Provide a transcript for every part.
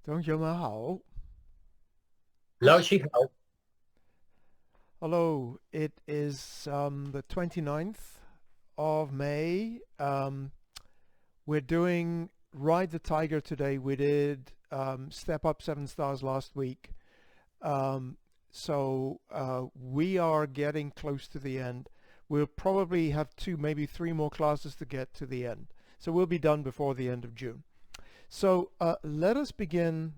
同学们好. Hello, it is the 29th of May. We're doing Ride the Tiger today. We did Step Up 7 Stars last week. So we are getting close to the end. We'll probably have two, maybe three more classes to get to the end. So we'll be done before the end of June. So let us begin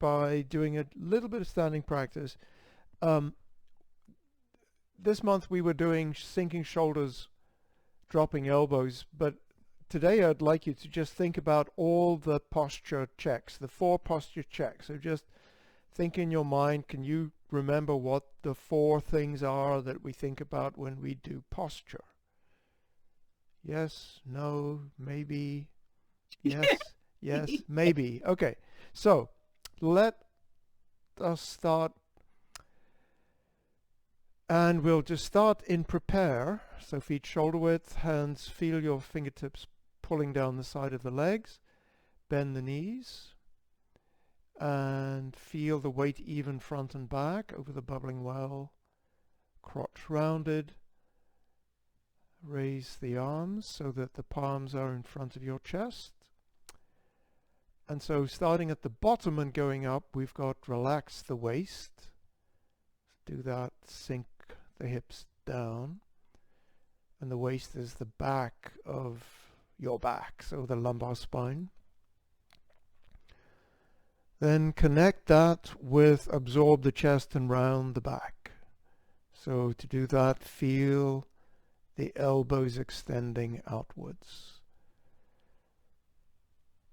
by doing a little bit of standing practice. This month we were doing sinking shoulders, dropping elbows, but today I'd like you to just think about all the posture checks, the 4 posture checks. So just think in your mind, can you remember what the 4 things are that we think about when we do posture? Yes, no, maybe, yes, yes, maybe. Okay, so let us start. And we'll just start in prepare. So feet shoulder width, hands, feel your fingertips pulling down the side of the legs. Bend the knees. And feel the weight even front and back over the bubbling well. Crotch rounded. Raise the arms so that the palms are in front of your chest. And so starting at the bottom and going up, we've got relax the waist. Do that, sink the hips down, and the waist is the back of your back, so the lumbar spine. Then connect that with absorb the chest and round the back. So to do that, feel the elbows extending outwards.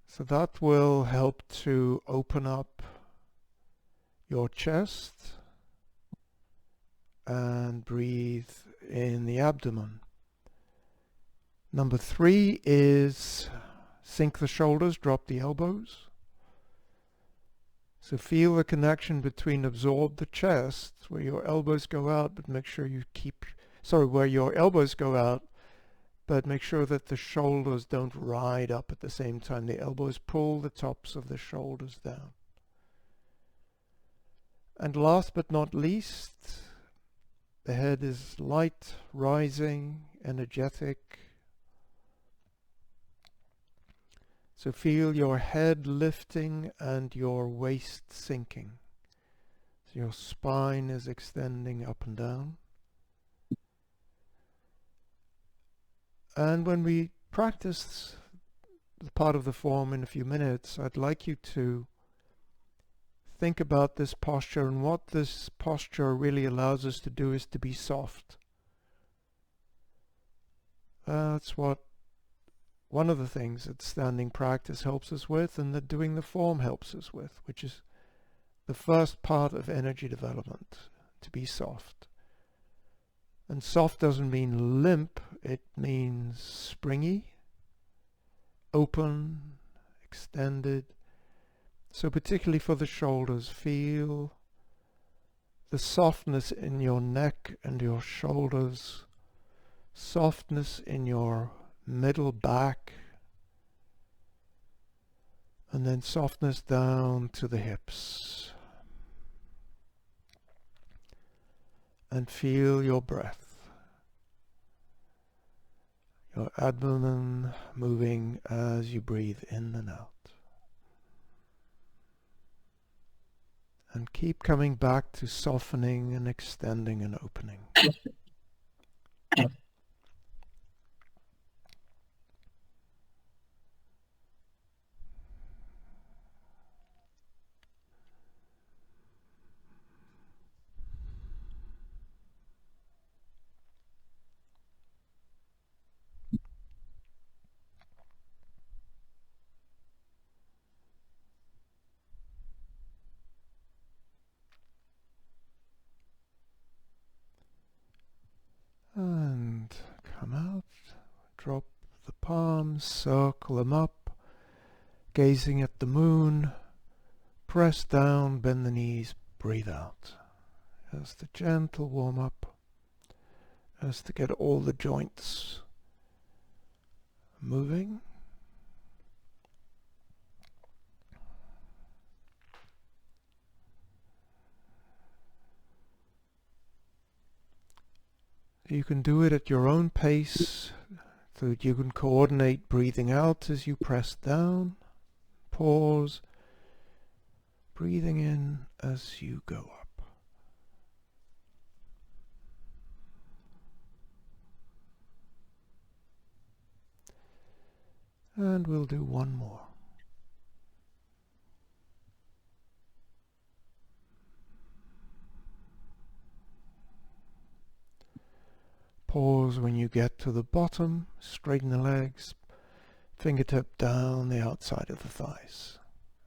So that will help to open up your chest and breathe in the abdomen. Number 3 is sink the shoulders, drop the elbows. So feel the connection between absorb the chest, where your elbows go out, but make sure you keep, where your elbows go out, but make sure that the shoulders don't ride up at the same time. The elbows pull the tops of the shoulders down. And last but not least, the head is light, rising, energetic. So feel your head lifting and your waist sinking. So your spine is extending up and down. And when we practice the part of the form in a few minutes, I'd like you to think about this posture, and what this posture really allows us to do is to be soft. That's what one of the things that standing practice helps us with, and that doing the form helps us with, which is the first part of energy development, to be soft. And soft doesn't mean limp, it means springy, open, extended. So particularly for the shoulders, feel the softness in your neck and your shoulders, softness in your middle back, and then softness down to the hips. And feel your breath, your abdomen moving as you breathe in and out. And keep coming back to softening and extending and opening. And come out, drop the palms, circle them up, gazing at the moon, press down, bend the knees, breathe out. Just the gentle warm up, just to get all the joints moving. You can do it at your own pace, so that you can coordinate breathing out as you press down, pause, breathing in as you go up. And we'll do one more. Pause when you get to the bottom, straighten the legs, fingertip down the outside of the thighs.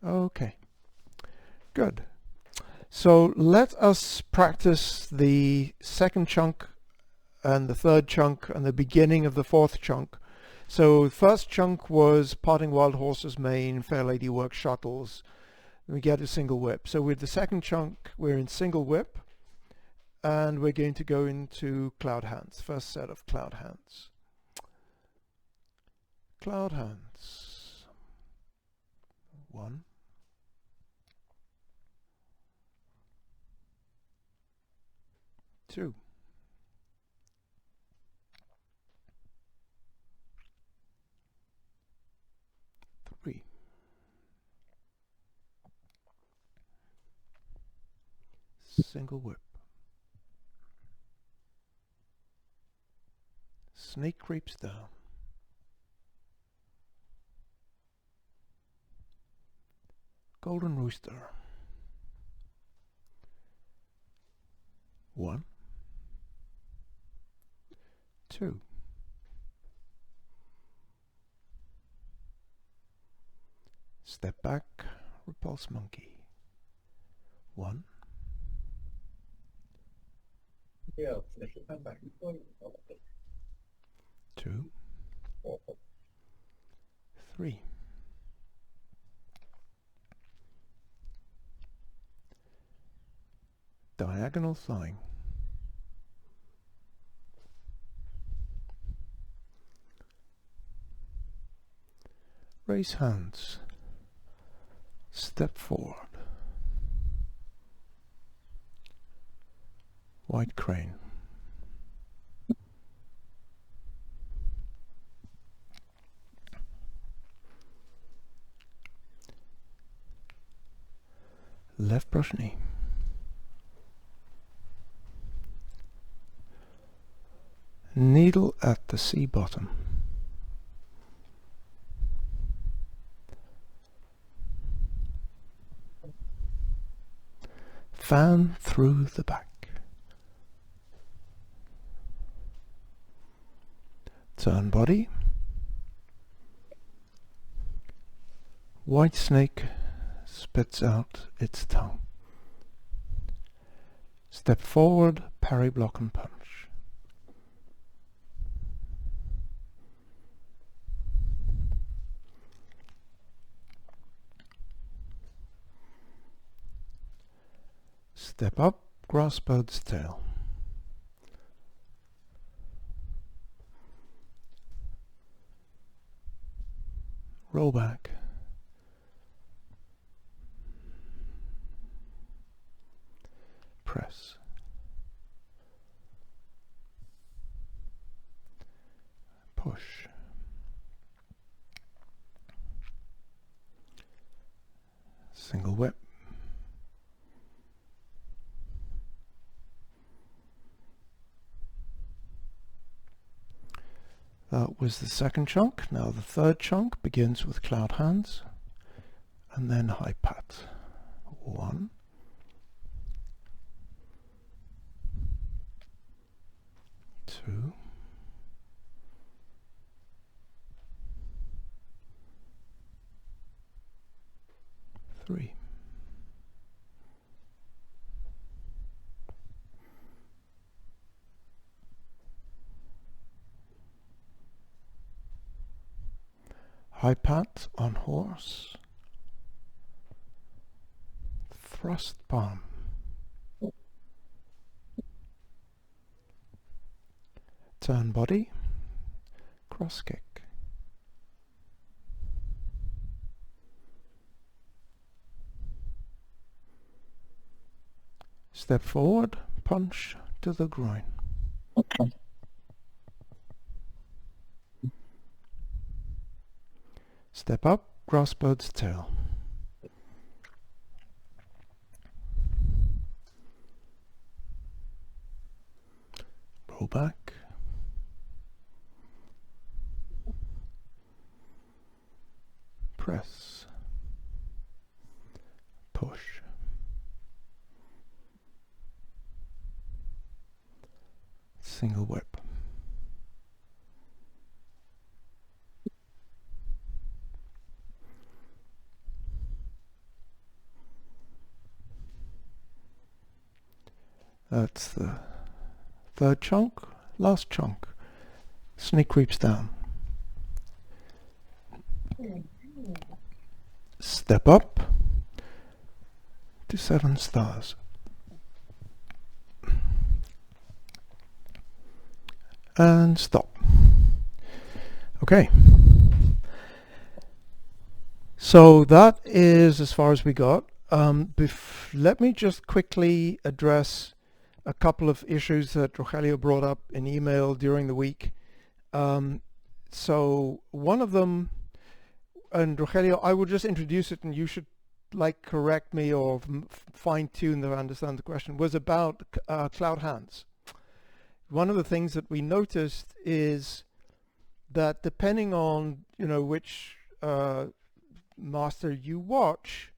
Okay, good. So let us practice the second chunk and the third chunk and the beginning of the fourth chunk. So the first chunk was parting wild horses mane, fair lady work shuttles. We get a single whip. So with the second chunk, we're in single whip, and we're going to go into cloud hands. First set of cloud hands. Cloud hands. 1, 2, 3, 4, single whip. Snake creeps down. Golden rooster. 1, 2, 'Step back, repulse monkey. 1, 2, 3. Diagonal thawing. Raise hands. Step forward. White crane. Left brush knee. Needle at the C bottom. Fan through the back. Turn body. White snake spits out its tongue. Step forward, parry, block and punch. Step up, grasp bird's tail. Roll back. Press. Push. Single whip. That was the second chunk. Now the third chunk begins with cloud hands and then high pat. 1, 2, 3. High pat on horse. Thrust palm. Turn body. Cross kick. Step forward, punch to the groin. Step up, grasp bird's tail. Roll back. Press. Push. Single whip. That's the third chunk, last chunk. Snake creeps down. Step up to 7 stars. And stop. Okay. So that is as far as we got. Let me just quickly address a couple of issues that Rogelio brought up in email during the week. So one of them, and Rogelio, I will just introduce it and you should correct me or fine-tune to understand the question, was about cloud hands. One of the things that we noticed is that depending on which master you watch,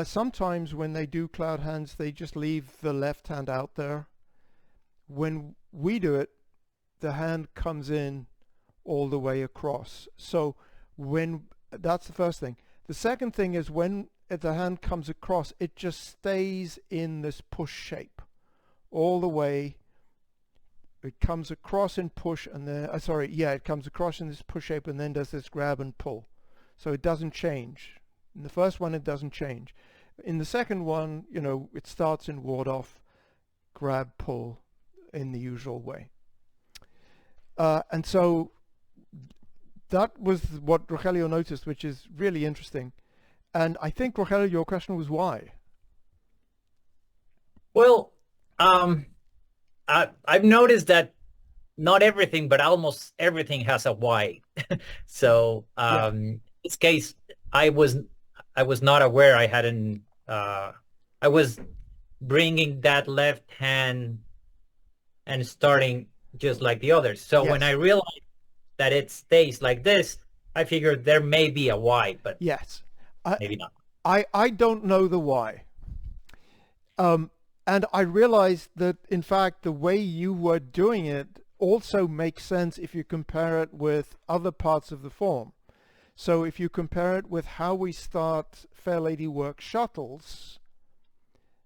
sometimes when they do cloud hands, they just leave the left hand out there. When we do it, the hand comes in all the way across. So that's the first thing. The second thing is when the hand comes across, it just stays in this push shape all the way. It comes across in push and then, it comes across in this push shape and then does this grab and pull. So it doesn't change. In the first one, it doesn't change. In the second one, it starts in ward off, grab, pull in the usual way. And so that was what Rogelio noticed, which is really interesting. And I think, Rogelio, your question was why? Well, I've noticed that not everything, but almost everything has a why. So in this case, I was not aware. I hadn't. I was bringing that left hand and starting just like the others. So when I realized that it stays like this, I figured there may be a why, but maybe not. I don't know the why. And I realized that, in fact, the way you were doing it also makes sense if you compare it with other parts of the form. So if you compare it with how we start Fair Lady Work Shuttles,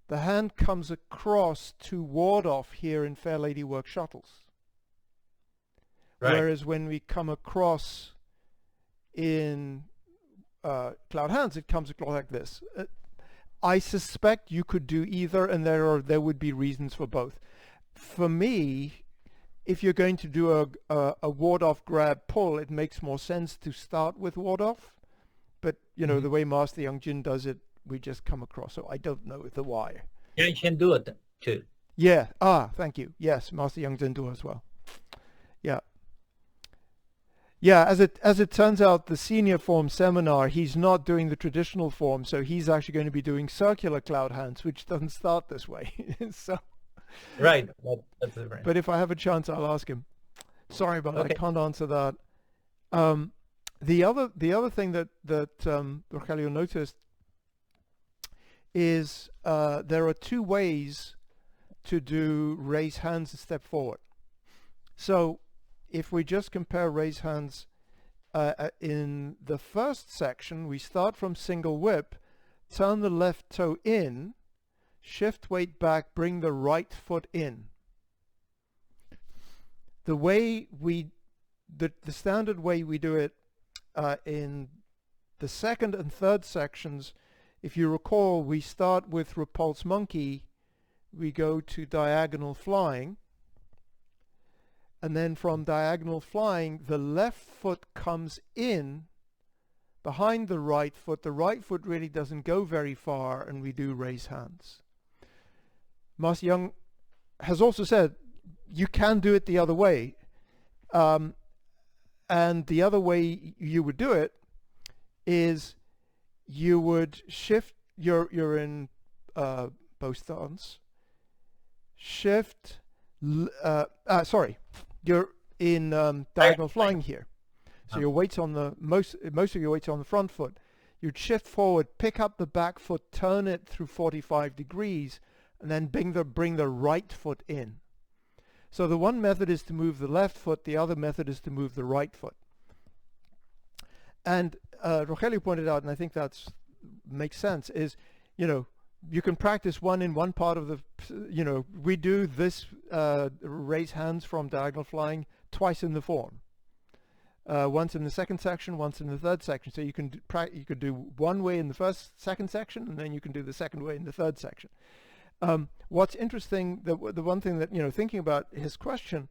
the hand comes across to ward off here in Fair Lady Work Shuttles. Right. Whereas when we come across in Cloud Hands, it comes across like this. I suspect you could do either, and there would be reasons for both. For me, if you're going to do a ward-off grab pull, it makes more sense to start with ward-off. But, the way Master Young Jin does it, we just come across. So I don't know the why. Yeah, you can do it too. Yeah. Thank you. Yes, Master Young Jin do as well. Yeah. Yeah, as it turns out, the senior form seminar, he's not doing the traditional form, so he's actually going to be doing circular cloud hands, which doesn't start this way. So, right. That's right. But if I have a chance, I'll ask him. Sorry, but I can't answer that. The other thing that Rogelio noticed is there are 2 ways to do raise hands and step forward. So if we just compare raise hands in the first section, we start from single whip, turn the left toe in, shift weight back, bring the right foot in. The way the standard way we do it in the second and third sections, if you recall, we start with repulse monkey, we go to diagonal flying, and then from diagonal flying, the left foot comes in behind the right foot. The right foot really doesn't go very far, and we do raise hands. Master Young has also said you can do it the other way. And the other way you would do it is you would shift, you're in bow stance, shift, sorry, you're in diagonal flying here. So your weight's on the, most of your weight's on the front foot. You'd shift forward, pick up the back foot, turn it through 45 degrees, and then bring the right foot in. So the one method is to move the left foot, the other method is to move the right foot. And Rogelio pointed out, and I think that's makes sense, is, you know, you can practice one in one part of the, you know, we do this raise hands from diagonal flying twice in the form. Once in the second section, once in the third section. So you can do one way in the second section, and then you can do the second way in the third section. What's interesting, the one thing that, you know, thinking about his question,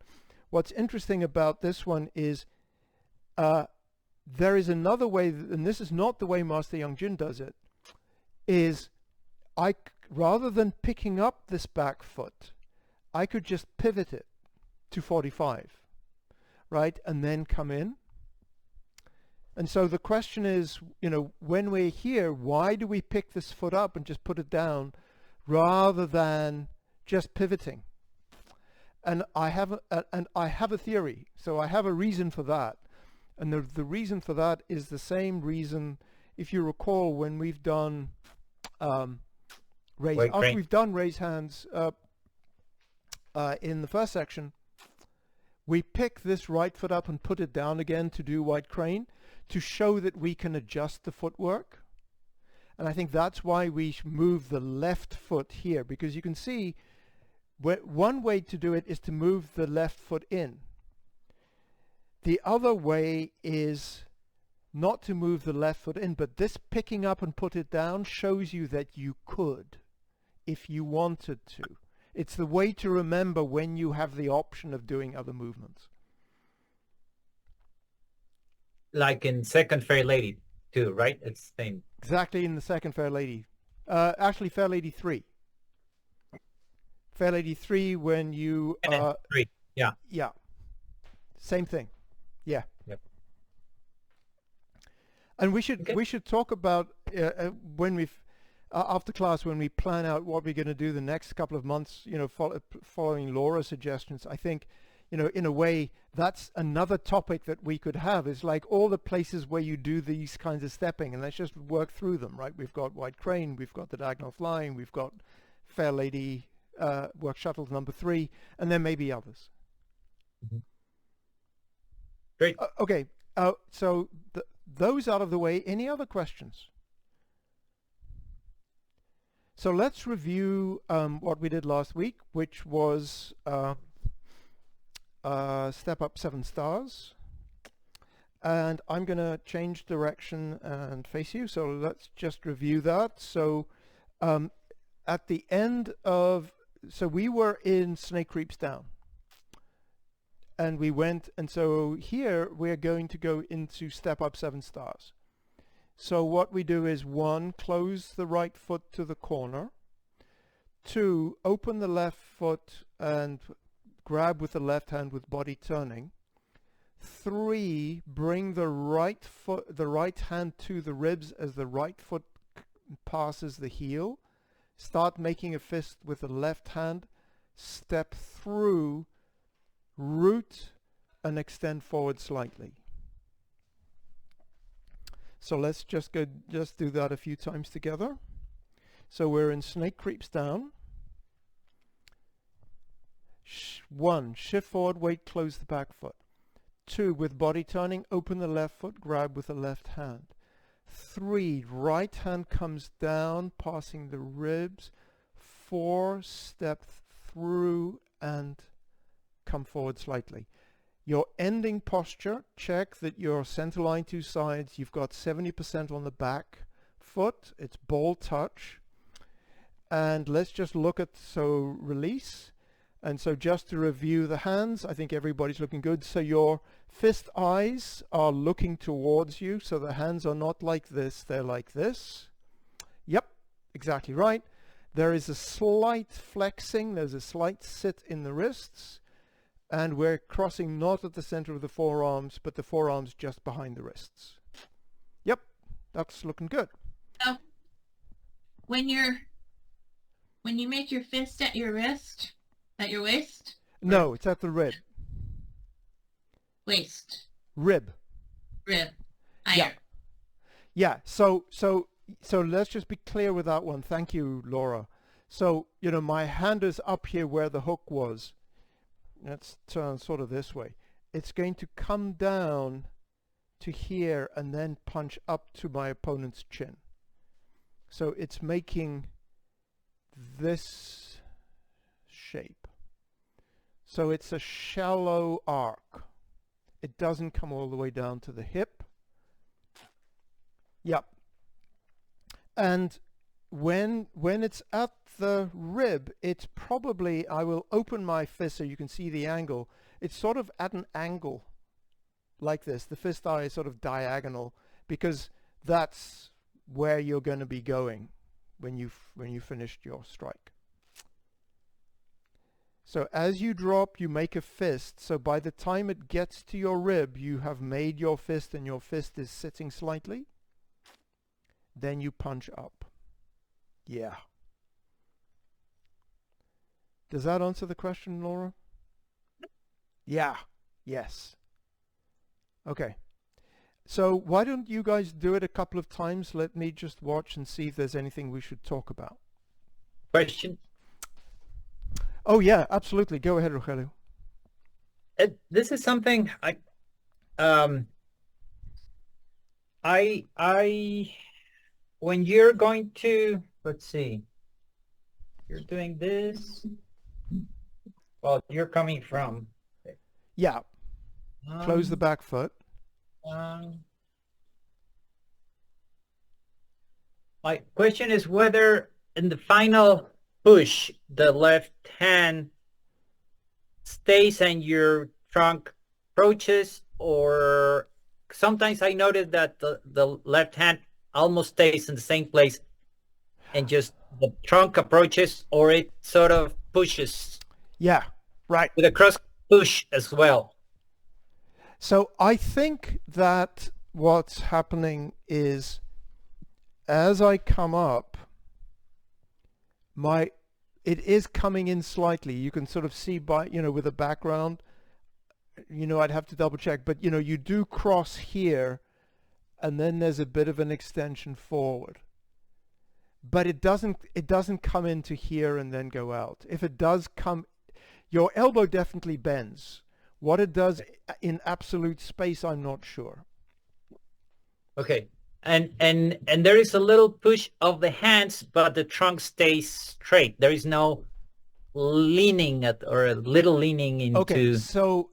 what's interesting about this one is there is another way, and this is not the way Master Yang Jin does it, is rather than picking up this back foot, I could just pivot it to 45, right, and then come in. And so the question is, you know, when we're here, why do we pick this foot up and just put it down rather than just pivoting? And I have a theory, so I have a reason for that. And the reason for that is the same reason, if you recall, when we've done we've done raise hands in the first section, we pick this right foot up and put it down again to do wide crane to show that we can adjust the footwork. And I think that's why we move the left foot here, because you can see one way to do it is to move the left foot in. The other way is not to move the left foot in, but this picking up and put it down shows you that you could if you wanted to. It's the way to remember when you have the option of doing other movements. Like in Second Fair Lady too, right? It's the same. Exactly, in the second Fair Lady. Actually, Fair Lady 3. Fair Lady 3 when you... 3, yeah. Yeah. Same thing. Yeah. Yep. And we should talk about when we've after class, when we plan out what we're going to do the next couple of months, you know, following Laura's suggestions. I think, you know, in a way, that's another topic that we could have, is like all the places where you do these kinds of stepping, and let's just work through them, right? We've got wide crane, we've got the diagonal flying, we've got Fair Lady work shuttles number 3, and there may be others. Mm-hmm. Great. Okay, so those out of the way. Any other questions? So let's review what we did last week, which was step up 7 stars. And I'm going to change direction and face you. So let's just review that. So at the end of, so we were in Snake Creeps Down. And we went, and so here we're going to go into step up 7 stars. So what we do is 1, close the right foot to the corner. 2, open the left foot and grab with the left hand with body turning. 3, bring the right hand to the ribs as the right foot passes the heel. Start making a fist with the left hand. Step through, root, and extend forward slightly. So let's just do that a few times together. So we're in Snake Creeps Down. 1, shift forward, weight, close the back foot. 2, with body turning, open the left foot, grab with the left hand. 3, right hand comes down, passing the ribs. 4, step through and come forward slightly. Your ending posture, check that your center line 2 sides, you've got 70% on the back foot, it's ball touch. And let's just look at, so release. And so just to review the hands, I think everybody's looking good. So your fist eyes are looking towards you, so the hands are not like this, they're like this. Yep, exactly right. There is a slight flexing, there's a slight sit in the wrists. And we're crossing not at the center of the forearms, but the forearms just behind the wrists. Yep, That's looking good. So when you make your fist at your wrist, at your waist? No, it's at the rib. Waist. Rib. Rib. Yeah. Higher. Yeah. So let's just be clear with that one. Thank you, Laura. So, you know, my hand is up here where the hook was. Let's turn sort of this way. It's going to come down to here and then punch up to my opponent's chin. So it's making this shape. So it's a shallow arc. It doesn't come all the way down to the hip. Yep. And when it's at the rib, it's probably, I will open my fist so you can see the angle. It's sort of at an angle like this. The fist eye is sort of diagonal because that's where you're going to be going when you finished your strike. So as you drop, you make a fist. So by the time it gets to your rib, you have made your fist and your fist is sitting slightly. Then you punch up. Yeah. Does that answer the question, Laura? Yeah. Yes. Okay. So why don't you guys do it a couple of times? Let me just watch and see if there's anything we should talk about. Question. Oh yeah, absolutely. Go ahead, Rogelio. This is something when you're going to, let's see, you're doing this. Well, you're coming from. Yeah. Close the back foot. My question is whether in the final push, the left hand stays and your trunk approaches, or sometimes I noticed that the left hand almost stays in the same place and just the trunk approaches, or it sort of pushes. Yeah, right. With a cross push as well. So I think that what's happening is as I come up, it is coming in slightly. You can sort of see by, you know, with the background, you know, I'd have to double check, but you know, you do cross here and then there's a bit of an extension forward. But it doesn't come into here and then go out. If it does come, your elbow definitely bends. What it does in absolute space, I'm not sure. Okay. And there is a little push of the hands, but the trunk stays straight. There is no leaning or a little leaning into. Okay, so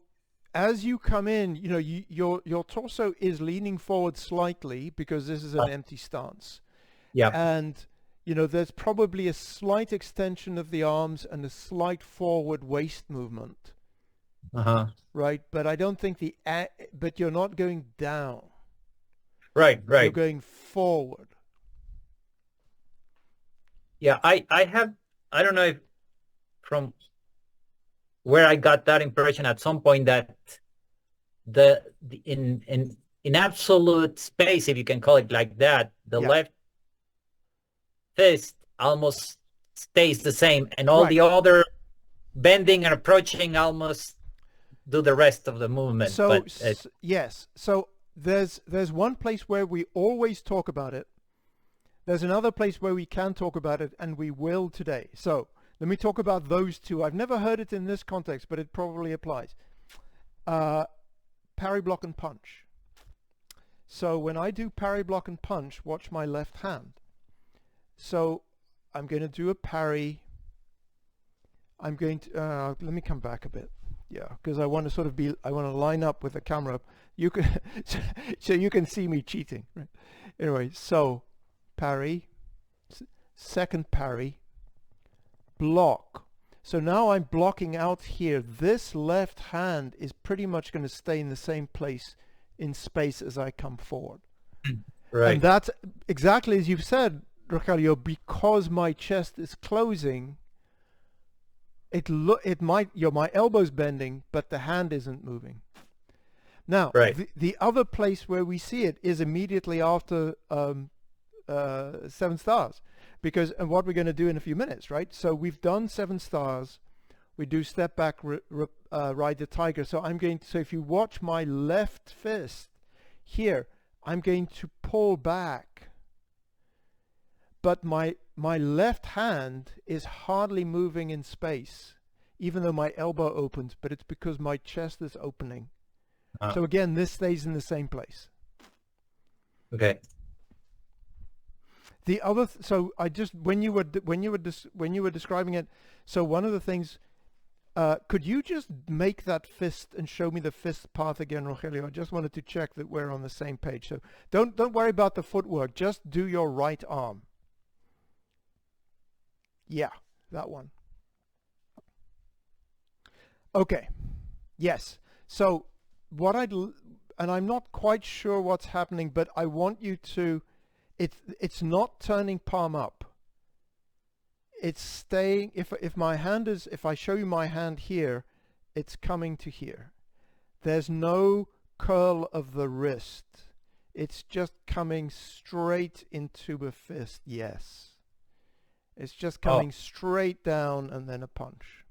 as you come in, you know, your torso is leaning forward slightly because this is an empty stance. Yeah. And you know, there's probably a slight extension of the arms and a slight forward waist movement. Right, but I don't think but you're not going down. Right. You're going forward. Yeah, I don't know if from where I got that impression at some point that in absolute space, if you can call it like that, the left fist almost stays the same, and all the other bending and approaching almost do the rest of the movement. So yes, so there's one place where we always talk about it. There's another place where we can talk about it, and we will today. So let me talk about those two. I've never heard it in this context, but it probably applies. Parry, block, and punch. So when I do parry, block, and punch, watch my left hand. So I'm going to do a parry. I'm going to, let me come back a bit. Yeah, because I want to sort of I want to line up with the camera. You can, so you can see me cheating. Right? Anyway, so parry, second parry, block. So now I'm blocking out here. This left hand is pretty much going to stay in the same place in space as I come forward. Right. And that's exactly as you've said, Rogelio, because my chest is closing. My elbow's bending, but the hand isn't moving. Now, Right. the other place where we see it is immediately after 7 stars, because and what we're going to do in a few minutes, right? So we've done 7 stars. We do step back, ride the tiger. So I'm going to, so if you watch my left fist here, I'm going to pull back, but my left hand is hardly moving in space, even though my elbow opens, but it's because my chest is opening. So again, this stays in the same place. Okay. The other, so I just when you were describing it, so one of the things, could you just make that fist and show me the fist path again, Rogelio? I just wanted to check that we're on the same page. So don't worry about the footwork. Just do your right arm. Yeah, that one. Okay. Yes. So what and I'm not quite sure what's happening, but I want you to, it's not turning palm up. It's staying, if my hand is, if I show you my hand here, it's coming to here. There's no curl of the wrist. It's just coming straight into a fist. Yes. It's just coming straight down and then a punch.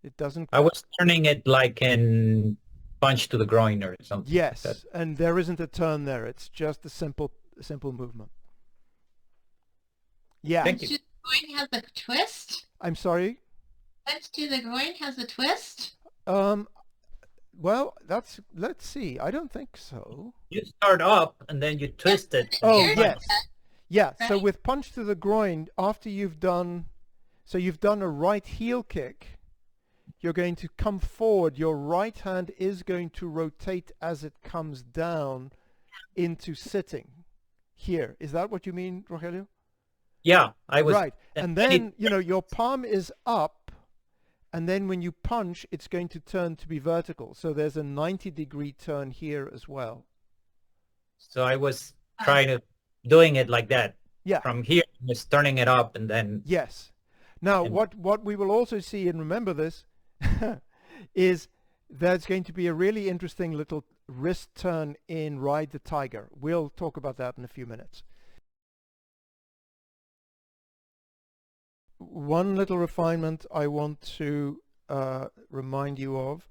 It doesn't. I was turning it like in punch to the groin or something. Yes, like that. and there isn't a turn there. It's just a simple movement. Yeah. Thank you. Punch to the groin has a twist. I'm sorry. Punch to the groin has a twist. Well, let's see. I don't think so. You start up and then you twist it. Oh, Here. yes. Yeah, so Right. with punch to the groin, after you've done a right heel kick, you're going to come forward. Your right hand is going to rotate as it comes down into sitting here. Is that what you mean, Rogelio? Yeah, I was. Right. And then, your palm is up, and then when you punch, it's going to turn to be vertical. So there's a 90-degree turn here as well. So I was trying to doing it like that. Yeah. From here, just turning it up and then. Yes. Now, And- what we will also see, and remember this, is there's going to be a really interesting little wrist turn in Ride the Tiger. We'll talk about that in a few minutes. One little refinement I want to remind you of,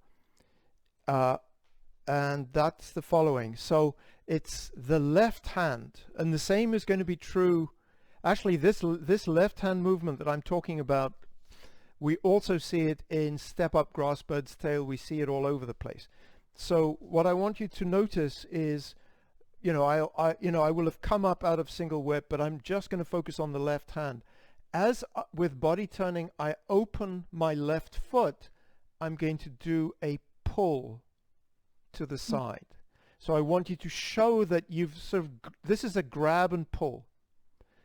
and that's the following. So it's the left hand, and the same is going to be true. Actually, this left hand movement that I'm talking about, we also see it in Step Up Grassbird's Tail. We see it all over the place. So what I want you to notice is, I will have come up out of single whip, but I'm just going to focus on the left hand. As with body turning, I open my left foot, I'm going to do a pull to the side. So I want you to show that you've this is a grab and pull.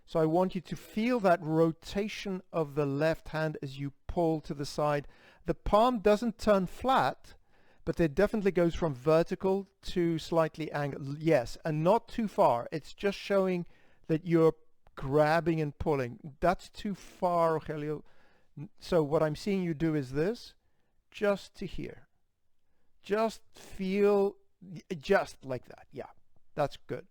So I want you to feel that rotation of the left hand as you pull to the side. The palm doesn't turn flat, but it definitely goes from vertical to slightly angled. Yes, and not too far. It's just showing that you're grabbing and pulling. That's too far, Rogelio. So what I'm seeing you do is this, just to here. Just feel, just like that. Yeah, that's good.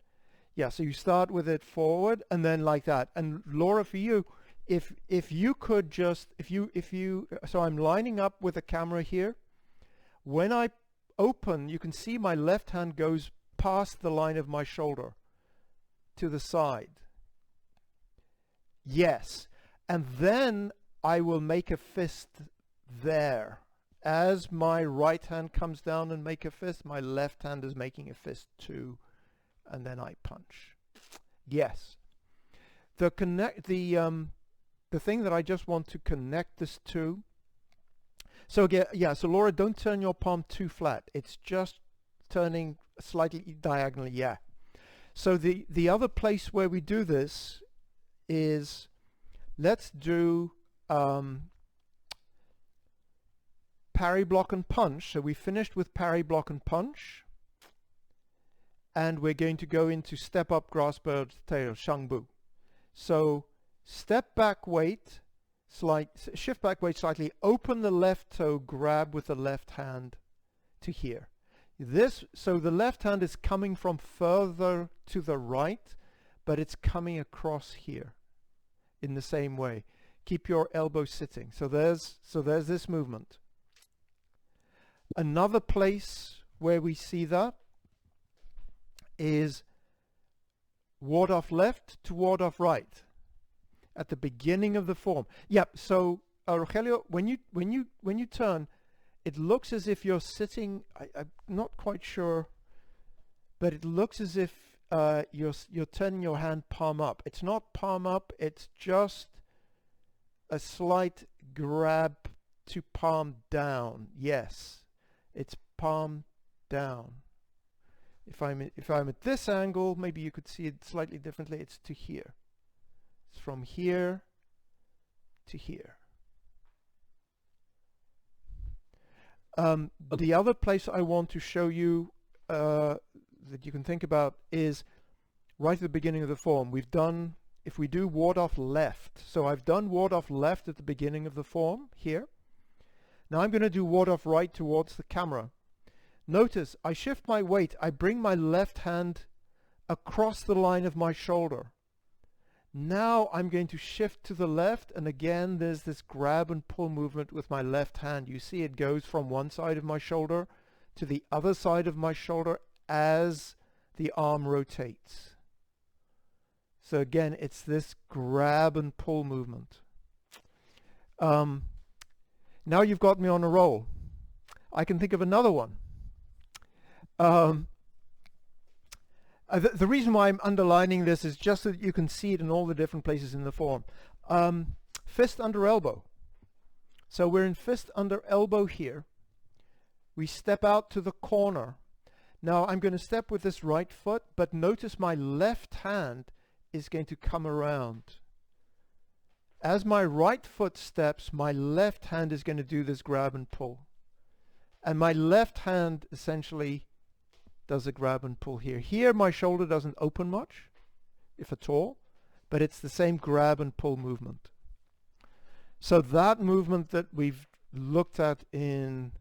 Yeah, so you start with it forward and then like that. And Laura, for you, if you could just, so I'm lining up with the camera here. When I open, you can see my left hand goes past the line of my shoulder to the side. Yes, and then I will make a fist there. As my right hand comes down and make a fist, my left hand is making a fist too, and then I punch. Yes. The thing that I just want to connect this to. So yeah, so Laura, don't turn your palm too flat. It's just turning slightly diagonally. Yeah. So the other place where we do this is, let's do parry, block, and punch. So we finished with parry, block, and punch. And we're going to go into step up, grassbird tail, Chengfu. So step back weight, shift back weight slightly, open the left toe, grab with the left hand to here. So the left hand is coming from further to the right, but it's coming across here in the same way. Keep your elbow sitting. So there's this movement. Another place where we see that is ward off left to ward off right at the beginning of the form. Yep. So Rogelio, when you turn, it looks as if you're sitting. I'm not quite sure, but it looks as if you're turning your hand palm up. It's not palm up. It's just a slight grab to palm down. Yes, it's palm down. If I'm at this angle, maybe you could see it slightly differently. It's to here. It's from here to here. The other place I want to show you that you can think about is right at the beginning of the form. We've done, if we do ward off left, so I've done ward off left at the beginning of the form here. Now I'm going to do ward off right towards the camera. Notice I shift my weight, I bring my left hand across the line of my shoulder. Now I'm going to shift to the left, and again there's this grab and pull movement with my left hand. You see it goes from one side of my shoulder to the other side of my shoulder as the arm rotates. So again, it's this grab and pull movement. Now you've got me on a roll. I can think of another one. The reason why I'm underlining this is just so that you can see it in all the different places in the form. Fist under elbow. So we're in fist under elbow here. We step out to the corner. Now I'm going to step with this right foot, but notice my left hand is going to come around. As my right foot steps, my left hand is going to do this grab and pull. And my left hand essentially does a grab and pull here. Here my shoulder doesn't open much, if at all, but it's the same grab and pull movement. So that movement that we've looked at in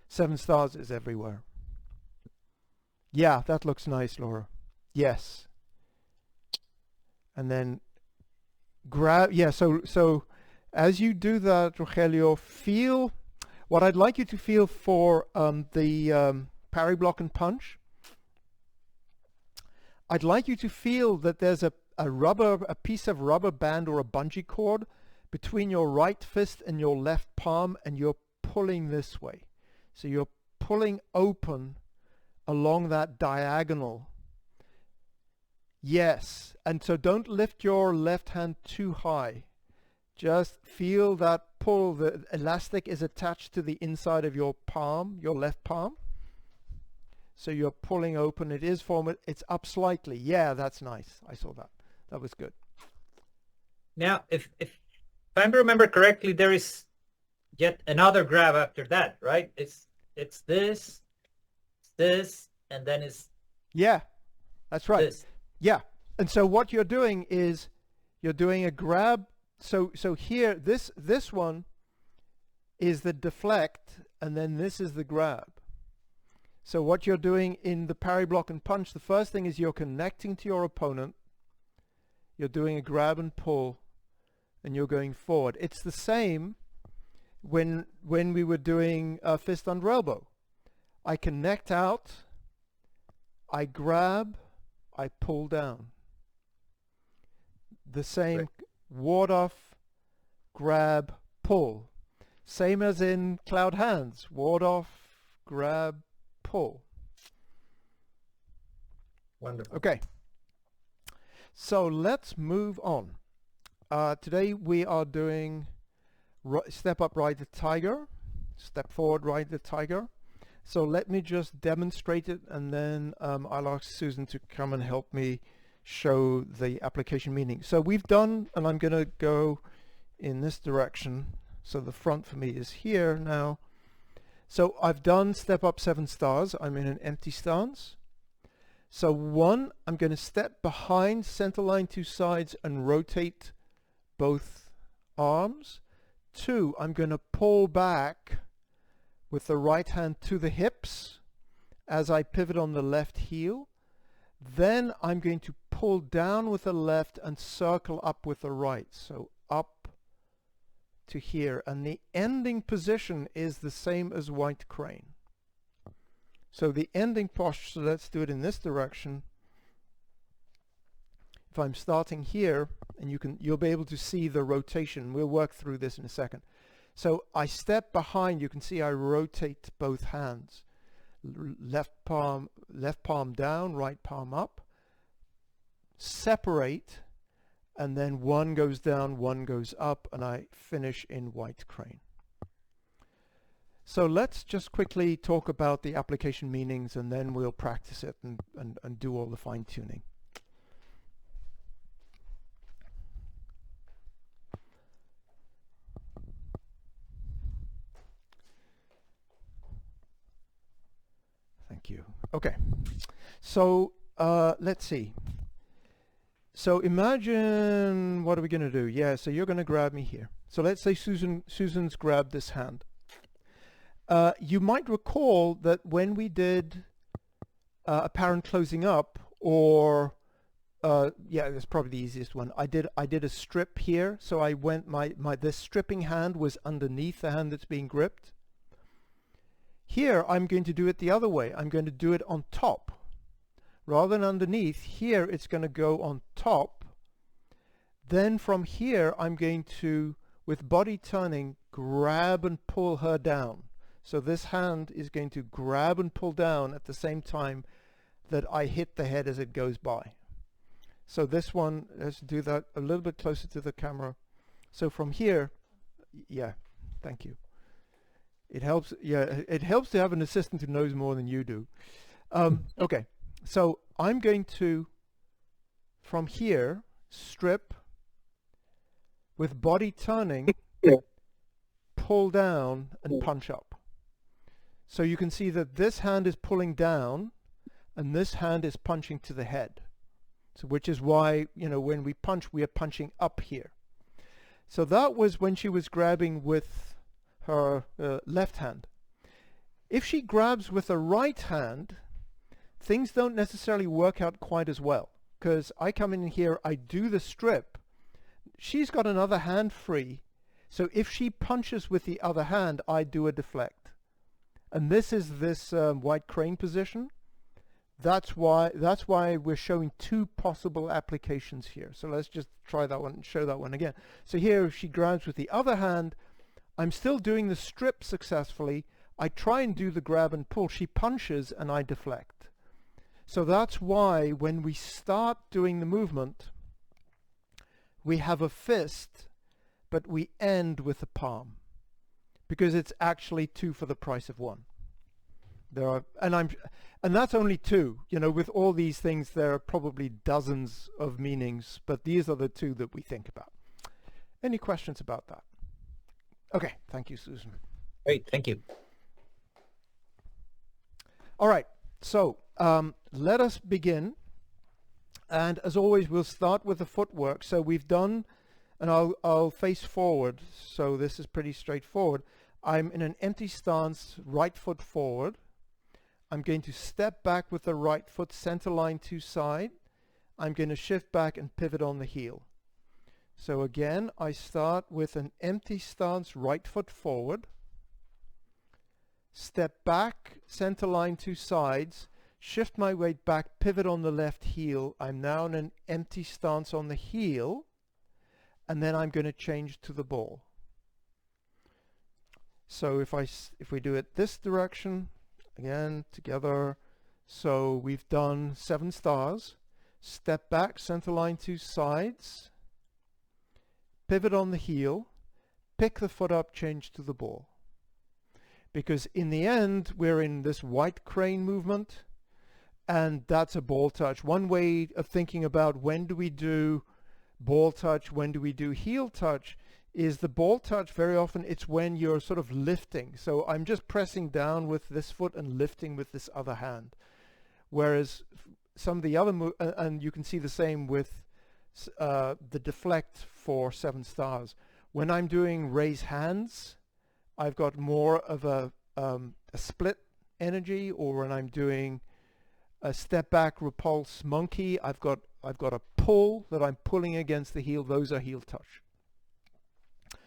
7 Stars is everywhere. Yeah, that looks nice, Laura. Yes. And then grab, yeah, so as you do that, Rogelio, feel, what I'd like you to feel for the parry block and punch, I'd like you to feel that there's a piece of rubber band or a bungee cord between your right fist and your left palm, and you're pulling this way. So you're pulling open along that diagonal. Yes, and so don't lift your left hand too high. Just feel that pull. The elastic is attached to the inside of your palm, your left palm. So you're pulling open. It is formed. It's up slightly. Yeah, that's nice. I saw that. That was good. Now, if I remember correctly, there is yet another grab after that, right? It's this, and then it's yeah, that's right. This. Yeah, and so what you're doing is you're doing a grab. So here, this one is the deflect, and then this is the grab. So what you're doing in the parry block and punch, the first thing is you're connecting to your opponent. You're doing a grab and pull, and you're going forward. It's the same when we were doing fist under elbow. I connect out, I grab, I pull down. The same right. Ward off, grab, pull. Same as in cloud hands. Ward off, grab, pull. Wonderful. Okay. So let's move on. Today we are doing step up, ride the tiger. Step forward, ride the tiger. So let me just demonstrate it, and then I'll ask Susan to come and help me show the application meaning. So we've done, and I'm going to go in this direction. So the front for me is here now. So I've done step up 7 stars. I'm in an empty stance. So 1, I'm going to step behind, center line 2 sides, and rotate both arms. 2, I'm going to pull back with the right hand to the hips as I pivot on the left heel. Then I'm going to pull down with the left and circle up with the right. So up to here. And the ending position is the same as white crane. So the ending posture, let's do it in this direction. If I'm starting here, and you'll be able to see the rotation. We'll work through this in a second. So I step behind. You can see I rotate both hands. Left palm down, right palm up. Separate, and then one goes down, one goes up, and I finish in white crane. So let's just quickly talk about the application meanings, and then we'll practice it and do all the fine-tuning. Thank you. Okay, so let's see. So imagine, what are we going to do? Yeah, so you're going to grab me here. So let's say Susan's grabbed this hand. You might recall that when we did apparent closing up, or yeah, that's probably the easiest one. I did a strip here. So I went this stripping hand was underneath the hand that's being gripped. Here, I'm going to do it the other way. I'm going to do it on top. Rather than underneath, here it's going to go on top. Then from here, I'm going to, with body turning, grab and pull her down. So this hand is going to grab and pull down at the same time that I hit the head as it goes by. So this one, let's do that a little bit closer to the camera. So from here, yeah, thank you. It helps, yeah, it helps to have an assistant who knows more than you do. Okay, so I'm going to, from here, strip with body turning, pull down and punch up. So you can see that this hand is pulling down and this hand is punching to the head. So which is why, you know, when we punch, we are punching up here. So that was when she was grabbing with her left hand. If she grabs with the right hand, things don't necessarily work out quite as well, because I come in here, I do the strip, she's got another hand free, so if she punches with the other hand, I do a deflect. And this is this white crane position. That's why we're showing two possible applications here. So let's just try that one and show that one again. So here, if she grabs with the other hand, I'm still doing the strip successfully. I try and do the grab and pull. She punches and I deflect. So that's why when we start doing the movement, we have a fist, but we end with a palm, because it's actually two for the price of one. There are, and that's only two. You know, with all these things, there are probably dozens of meanings, but these are the two that we think about. Any questions about that? Okay, thank you, Susan. Great, thank you. All right, so let us begin. And as always, we'll start with the footwork. So we've done, and I'll face forward. So this is pretty straightforward. I'm in an empty stance, right foot forward. I'm going to step back with the right foot, center line to side. I'm going to shift back and pivot on the heel. So again, I start with an empty stance, right foot forward. Step back, center line to sides. Shift my weight back, pivot on the left heel. I'm now in an empty stance on the heel. And then I'm going to change to the ball. So if we do it this direction, again, together. So we've done 7 stars. Step back, center line to sides. Pivot on the heel. Pick the foot up, change to the ball. Because in the end, we're in this white crane movement, and that's a ball touch. One way of thinking about when do we do ball touch, when do we do heel touch, is the ball touch, very often it's when you're sort of lifting. So I'm just pressing down with this foot and lifting with this other hand. Whereas some of the other, and you can see the same with the deflect for 7 stars. When I'm doing raise hands, I've got more of a split energy, or when I'm doing a step back repulse monkey, I've got a pull that I'm pulling against the heel. Those are heel touch.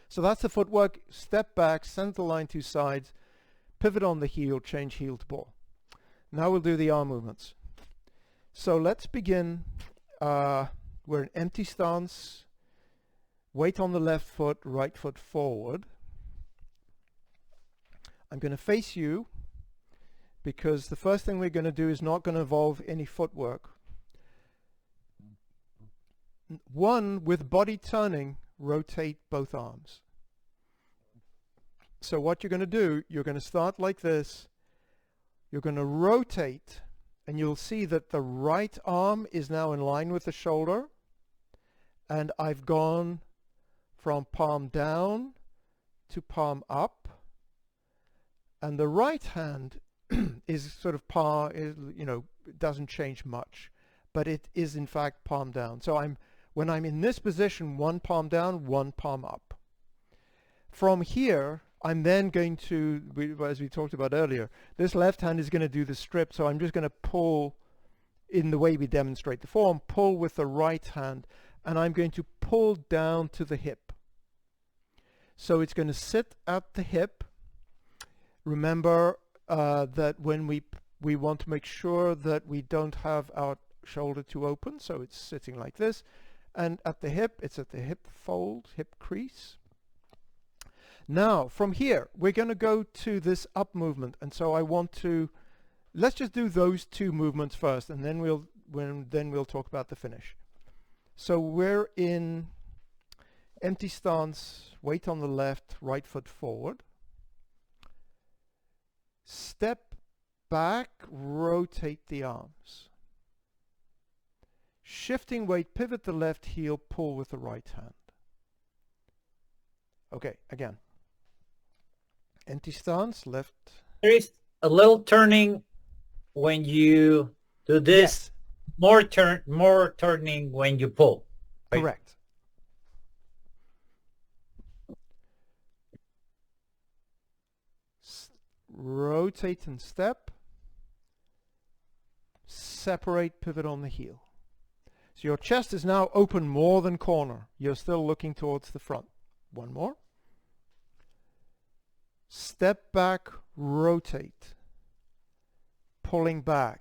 So that's the footwork. Step back, center line 2 sides, pivot on the heel, change heel to ball. Now we'll do the arm movements. So let's begin. We're in empty stance, weight on the left foot, right foot forward. I'm going to face you because the first thing we're going to do is not going to involve any footwork. One, with body turning, rotate both arms. So what you're going to do, you're going to start like this. You're going to rotate, and you'll see that the right arm is now in line with the shoulder, and I've gone from palm down to palm up, and the right hand is sort of it doesn't change much, but it is in fact palm down. So when I'm in this position, one palm down, one palm up. From here, I'm then going to, as we talked about earlier, this left hand is going to do the strip, so I'm just going to pull in the way we demonstrate the form, pull with the right hand, and I'm going to pull down to the hip. So it's going to sit at the hip. Remember that when we want to make sure that we don't have our shoulder too open, so it's sitting like this, and at the hip, it's at the hip fold, hip crease. Now from here we're going to go to this up movement, and so let's just do those 2 movements first, and then we'll talk about the finish. So we're in empty stance, weight on the left, right foot forward. Step back, rotate the arms. Shifting weight, pivot the left heel, pull with the right hand. Okay, again. Empty stance, left. There is a little turning when you do this. Yes. More turning when you pull. Right? Correct. Rotate and step. Separate, pivot on the heel. So your chest is now open more than corner. You're still looking towards the front. One more. Step back, rotate. Pulling back.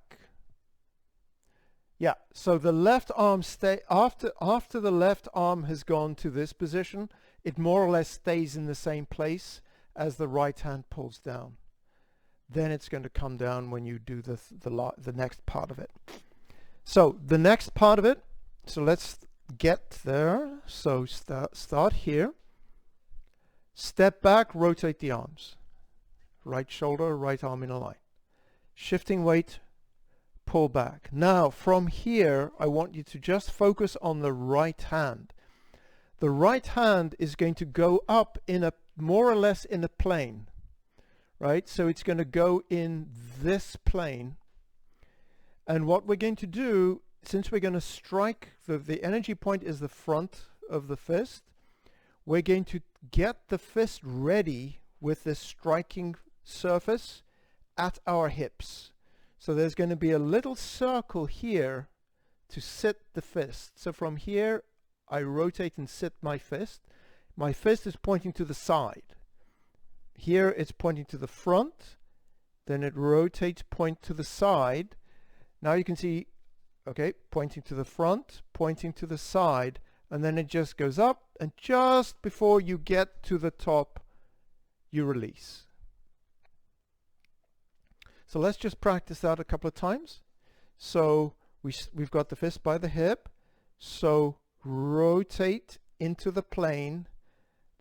Yeah, so the left arm after the left arm has gone to this position, it more or less stays in the same place as the right hand pulls down. Then it's going to come down when you do the next part of it. So the next part of it, so let's get there. So start here. Step back, rotate the arms. Right shoulder, right arm in a line. Shifting weight, pull back. Now from here, I want you to just focus on the right hand. The right hand is going to go up in a more or less in a plane, right? So it's going to go in this plane. And what we're going to do, since we're going to strike, the energy point is the front of the fist, we're going to get the fist ready with this striking surface at our hips. So there's going to be a little circle here to sit the fist. So from here, I rotate and sit my fist. My fist is pointing to the side. Here it's pointing to the front. Then it rotates, point to the side. Now you can see, okay, pointing to the front, pointing to the side, and then it just goes up, and just before you get to the top, you release. So let's just practice that a couple of times. So we've got the fist by the hip. So rotate into the plane,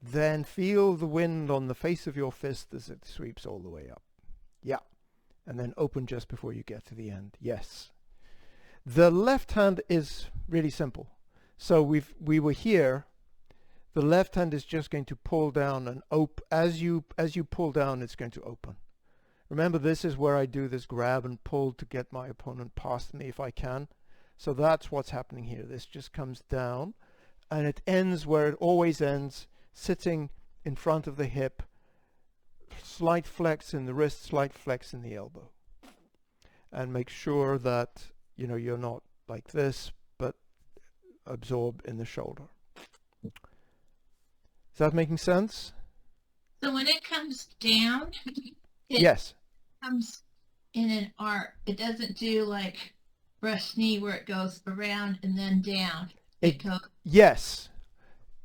then feel the wind on the face of your fist as it sweeps all the way up. Yeah. And then open just before you get to the end. Yes. The left hand is really simple. So we were here. The left hand is just going to pull down and open. As you pull down, it's going to open. Remember, this is where I do this grab and pull to get my opponent past me if I can. So that's what's happening here. This just comes down, and it ends where it always ends, sitting in front of the hip, slight flex in the wrist, slight flex in the elbow. And make sure that, you know, you're not like this, but absorb in the shoulder. Is that making sense? So when it comes down, it Yes. comes in an arc. It doesn't do like brush knee where it goes around and then down. It goes Yes.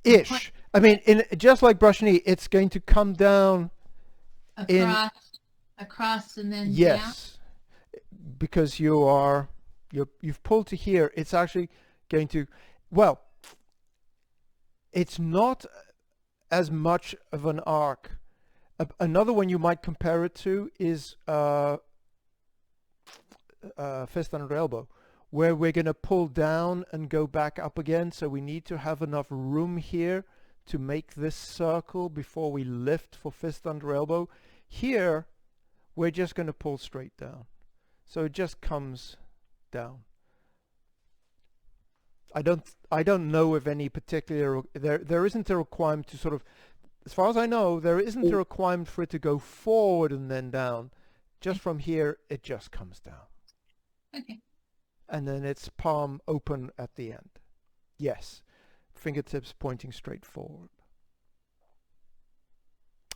Ish. I mean, just like brush knee, it's going to come down across and then down. Yes. Because you've pulled to here, it's actually going to, well, it's not as much of an arc. Another one you might compare it to is fist under elbow, where we're going to pull down and go back up again. So we need to have enough room here to make this circle before we lift for fist under elbow. Here, we're just going to pull straight down. So it just comes down. I don't know of any particular, there isn't a requirement to sort of, as far as I know, there isn't a requirement for it to go forward and then down. Just from here, it just comes down. Okay. And then it's palm open at the end. Yes. Fingertips pointing straight forward.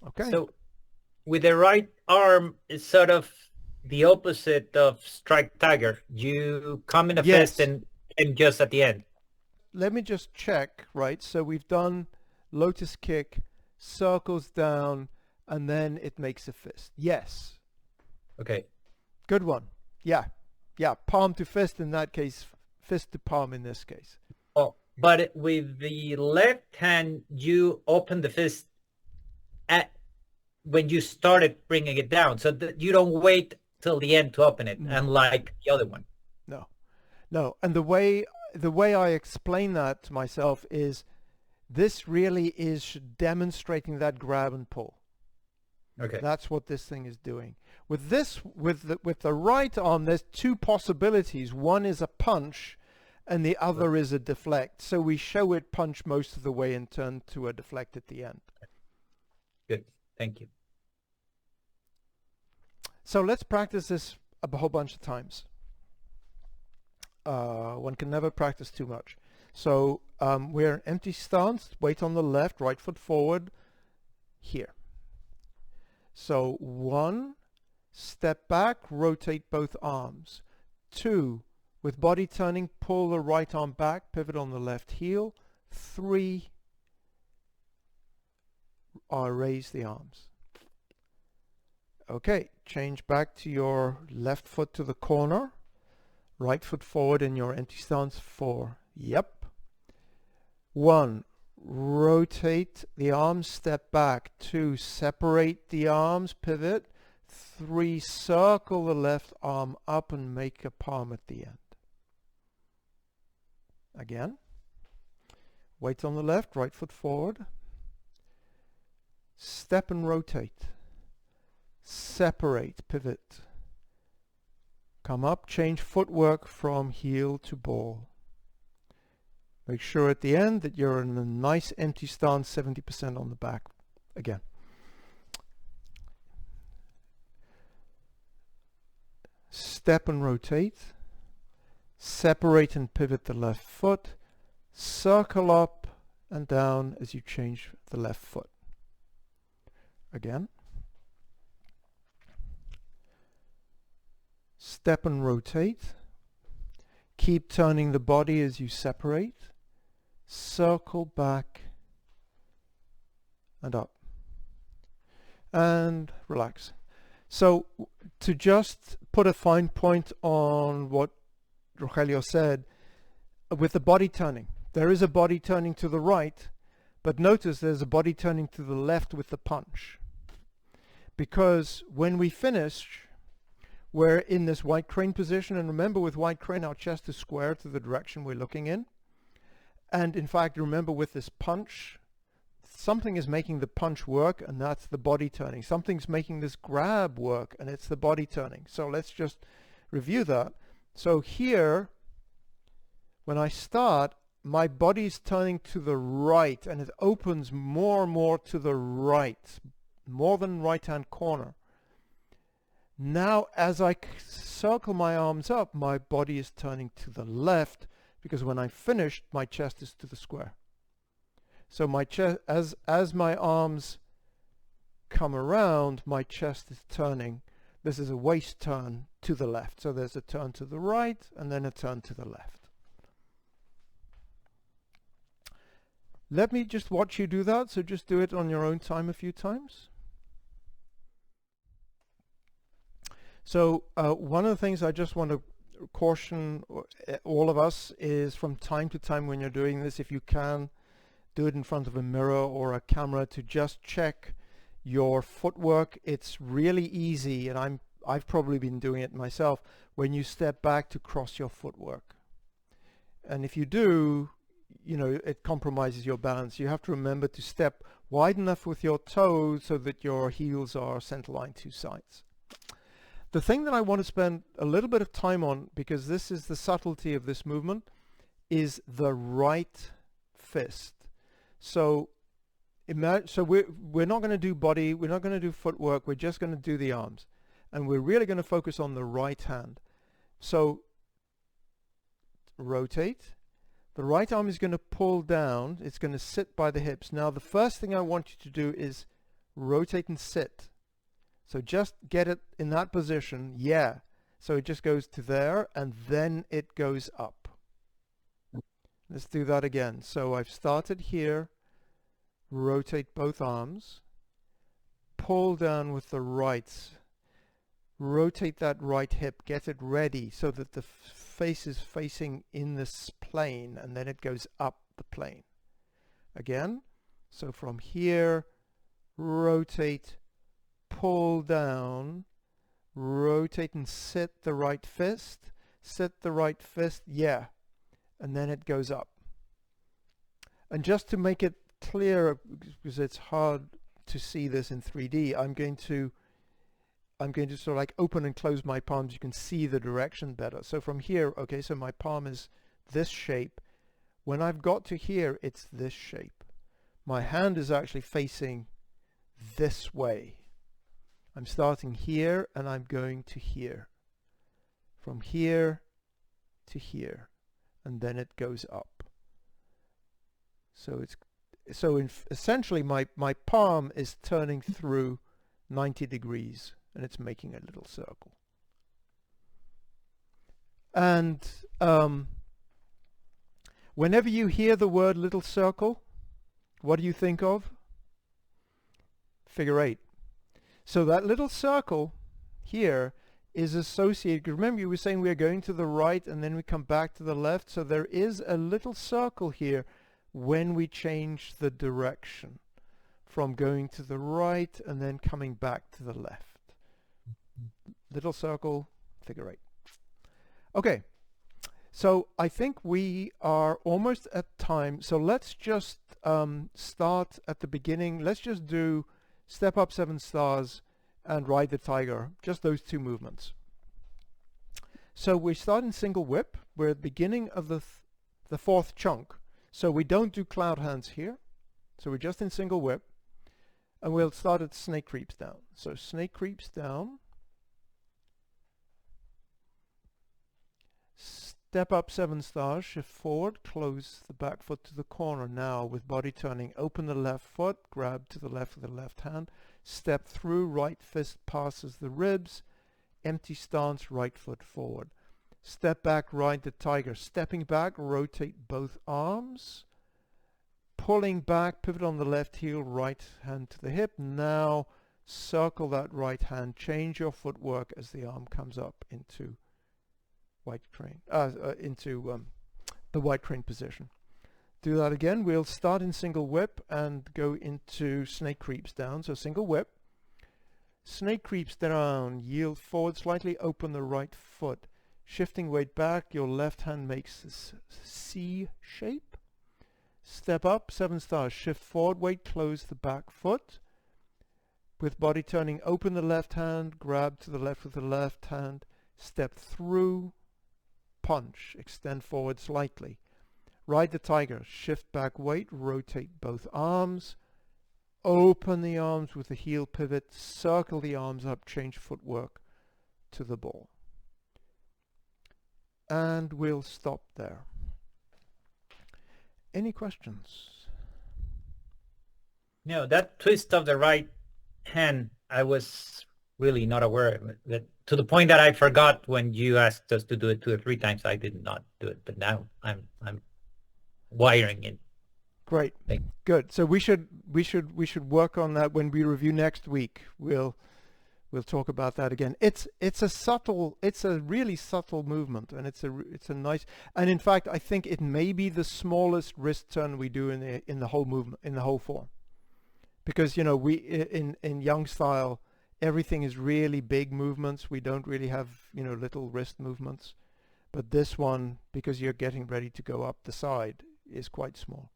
Okay. So with the right arm, it's sort of the opposite of strike tiger. You come in a Yes. fist and just at the end. Let me just check, right? So we've done lotus kick, circles down, and then it makes a fist. Yes. Okay. Good one. Yeah. Yeah. Palm to fist in that case, fist to palm in this case. Oh, but with the left hand, you open the fist at when you started bringing it down, so that you don't wait till the end to open it, unlike the other one. No. No. And the way I explain that to myself is this really is demonstrating that grab and pull. Okay. That's what this thing is doing. With this, with the right arm, there's two possibilities. One is a punch and the other is a deflect. So we show it punch most of the way and turn to a deflect at the end. Good. Thank you. So let's practice this a whole bunch of times. One can never practice too much. So we're in empty stance, weight on the left, right foot forward, here. So 1, step back, rotate both arms. 2, with body turning, pull the right arm back, pivot on the left heel. 3, raise the arms. Okay, change back to your left foot to the corner. Right foot forward in your empty stance. 4. Yep. 1. Rotate the arms, step back. 2. Separate the arms, pivot. 3. Circle the left arm up and make a palm at the end. Again. Weight on the left, right foot forward. Step and rotate. Separate, pivot. Come up, change footwork from heel to ball. Make sure at the end that you're in a nice empty stance, 70% on the back. Again. Step and rotate. Separate and pivot the left foot. Circle up and down as you change the left foot. Again. Step and rotate. Keep turning the body as you separate. Circle back and up. And relax. So to just put a fine point on what Rogelio said, with the body turning, there is a body turning to the right, but notice there's a body turning to the left with the punch. Because when we finish, we're in this white crane position, and remember with white crane our chest is square to the direction we're looking in. And in fact, remember with this punch, something is making the punch work, and that's the body turning. Something's making this grab work, and it's the body turning. So let's just review that. So here, when I start, my body's turning to the right, and it opens more and more to the right. more than right-hand corner. Now, as I circle my arms up, my body is turning to the left, because when I finished, my chest is to the square. So my chest, as my arms come around, my chest is turning. This is a waist turn to the left. So there's a turn to the right and then a turn to the left. Let me just watch you do that. So just do it on your own time a few times. So one of the things I just want to caution all of us is, from time to time when you're doing this, if you can, do it in front of a mirror or a camera to just check your footwork. It's really easy, and I've probably been doing it myself, when you step back to cross your footwork. And if you do, you know, it compromises your balance. You have to remember to step wide enough with your toes so that your heels are centerline to sides. The thing that I want to spend a little bit of time on, because this is the subtlety of this movement, is the right fist. So we're not going to do body, we're not going to do footwork, we're just going to do the arms. And we're really going to focus on the right hand. So rotate. The right arm is going to pull down, it's going to sit by the hips. Now the first thing I want you to do is rotate and sit. So just get it in that position, yeah. So it just goes to there and then it goes up. Let's do that again. So I've started here, rotate both arms, pull down with the right, rotate that right hip, get it ready so that the face is facing in this plane, and then it goes up the plane. Again, so from here, rotate, pull down, rotate and sit the right fist, yeah, and then it goes up. And just to make it clear, because it's hard to see this in 3D, I'm going to sort of like open and close my palms. You can see the direction better. So from here, okay, so my palm is this shape. When I've got to here, it's this shape. My hand is actually facing this way. I'm starting here and I'm going to here. From here to here. And then it goes up. So essentially my palm is turning through 90 degrees and it's making a little circle. And whenever you hear the word little circle, what do you think of? Figure 8. So that little circle here is associated, remember you were saying we are going to the right and then we come back to the left, so there is a little circle here when we change the direction from going to the right and then coming back to the left. Little circle, figure 8. Okay, so I think we are almost at time, so let's just start at the beginning. Let's just do step up 7 stars and ride the tiger, just those two movements. So we start in single whip. We're at the beginning of the fourth chunk. So we don't do cloud hands here. So we're just in single whip. And we'll start at snake creeps down. So snake creeps down. Step up 7 stars, shift forward, close the back foot to the corner. Now with body turning, open the left foot, grab to the left with the left hand, step through, right fist passes the ribs, empty stance, right foot forward. Step back, ride the tiger. Stepping back, rotate both arms. Pulling back, pivot on the left heel, right hand to the hip. Now circle that right hand. Change your footwork as the arm comes up into white crane, the white crane position. Do that again. We'll start in single whip and go into snake creeps down. So single whip, snake creeps down, yield forward, slightly open the right foot. Shifting weight back, your left hand makes this C shape. Step up, 7 stars, shift forward, weight, close the back foot. With body turning, open the left hand, grab to the left with the left hand, step through, punch, extend forward slightly. Ride the tiger, shift back weight, rotate both arms, open the arms with the heel pivot, circle the arms up, change footwork to the ball. And we'll stop there. Any questions? No, that twist of the right hand, I was really not aware of it. That, to the point that I forgot when you asked us to do it 2 or 3 times, I did not do it. But now I'm wiring it. Great. Good. So we should work on that when we review next week. We'll talk about that again. It's a really subtle movement, and it's a nice, and in fact I think it may be the smallest wrist turn we do in the whole movement, in the whole form. Because we in Young style, everything is really big movements. We don't really have little wrist movements. But this one, because you're getting ready to go up the side, is quite small.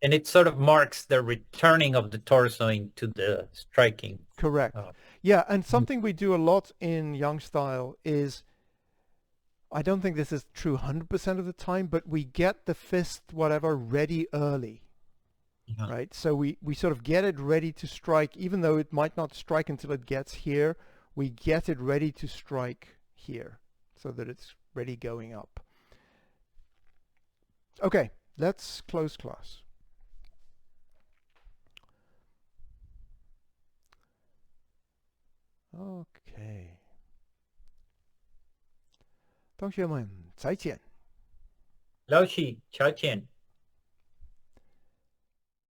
And it sort of marks the returning of the torso into the striking. Correct. Yeah, and something we do a lot in Young style is, I don't think this is true 100% of the time, but we get the fist, whatever, ready early. Right? So we sort of get it ready to strike, even though it might not strike until it gets here. We get it ready to strike here so that it's ready going up. Okay, let's close class. Okay. 同学们，再见。老许，乔见。